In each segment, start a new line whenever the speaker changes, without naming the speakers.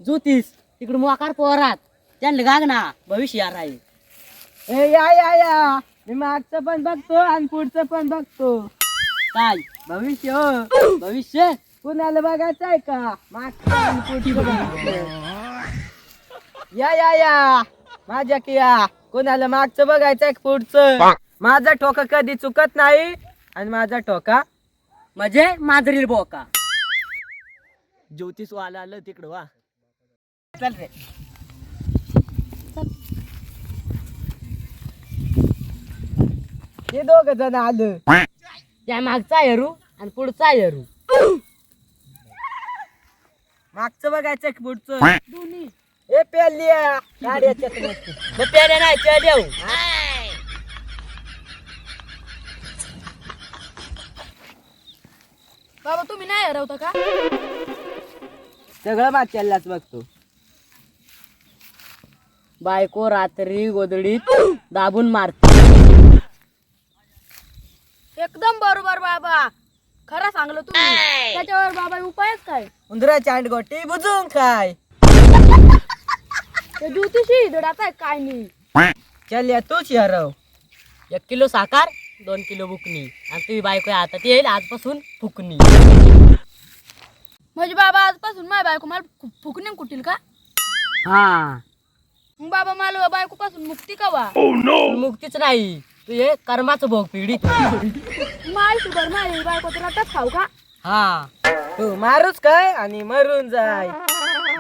ज्योतिष तिकडे मोकार पोरात त्यांना गाग ना भविष्य यार आहे.
ए या मी मागचं पण बघतो आणि पुढचं पण बघतो.
काय
भविष्य हो,
भविष्य
कुणाला बघायचं आहे का? मागचं आणि पुढचं बघायचं. या माझ्या किया कुणाला मागचं बघायचं का पुढचं? माझा ठोका कधी चुकत नाही आणि माझा ठोका
म्हणजे माजरील बोका.
ज्योतिष वाला आलं तिकडं वा. चल रे. हे दोघ जण आलं.
त्या मागचा हेरू आणि पुढचा हेरू.
मागचं बघायचं का पुढचं?
दोन्ही
ए पेलिया गाड्याच्या
पेऱ्या नाही त्या देऊ.
बाबा तुम्ही नाही हरवता का?
सगळं मागच्यालाच बघतो.
बायको रात्री गोदडीत दाबून मारते.
एकदम बरोबर बाबा, खरं सांगलं तुम्ही. त्याच्यावर बाबा उपायच काय?
उंदराची अंडगोटी बुजून काय.
ते ज्योतिषी धडाचा काय नाही.
चल या तूच हरव.
1 किलो साखर 2 किलो बुकनी आणि तुझी बायको हातात येईल आजपासून फुकणी.
म्हणजे बाबा आजपासून माझ्या बायको मला फुकणे कुटील का?
हा
मग बाबा मला बायको पासून मुक्ती का वा?
मुक्तीच नाही तू हे कर्माचं भोग पिढी.
माय शुगर माझी बायको तर रटत खाऊ का?
हा
तू मारूच काय आणि मरून जाय.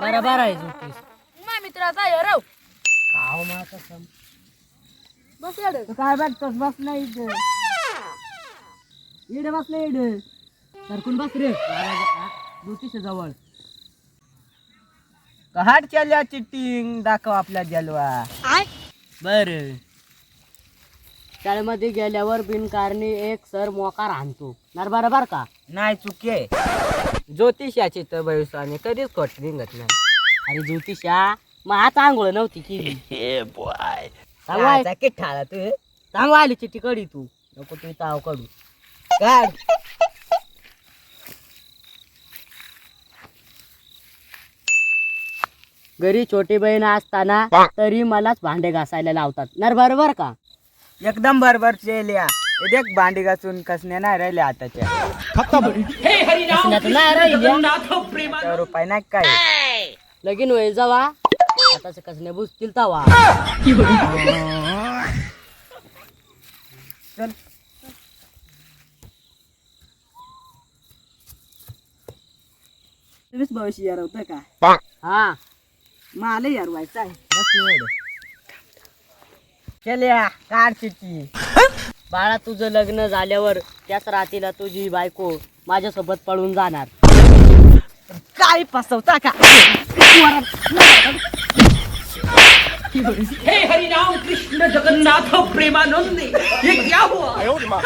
बरोबर आहे ज्योतिष.
माझ्या मित्राचा हरव.
काव माता सम.
बस येड.
तू काय बघतोस? बसला इथं. इकडे बसला इकडे.
सरकून बस रे ज्योतिष जवळ.
कहाट चालल्या चिटिंग दाखव आपला जलवा.
बर शाळेमध्ये गेल्यावर बिनकारणी एक सर मोकार आणतो नर बरोबर का?
नाही चुके. ज्योतिषाची तर भविष्याने कधीच खोट निघत नाही.
अरे ज्योतिषा मग आता आंघोळ नव्हती केली.
सांगवायचा किठाळा तू.
चांगला आली चिठ्ठी कडी तू नको तू ताव कडू.
काय
घरी छोटी बहीण असताना तरी मलाच भांडे घासायला लावतात नर बरोबर का?
एकदम बरोबर चेल्या. देख भांडी घासून कसण्या नाही राहिल्या आताच्या.
कसण्यात नाही राहिल्या.
त्यावर उपाय नाही काय.
लगीन होईल जावा आताच कसण्या बुजतील तवा.
चल तुम्हीच भविष्य यारवतं का?
हा
मला यारवायचं आहे. चल्या काढ चिठ्ठी.
बाळा तुझं लग्न झाल्यावर त्याच रात्रीला तुझी बायको माझ्यासोबत पळून जाणार.
काय फसवता का?
हे हरिनाम कृष्ण जगन्नाथ प्रेमानंद ये क्या हुआ?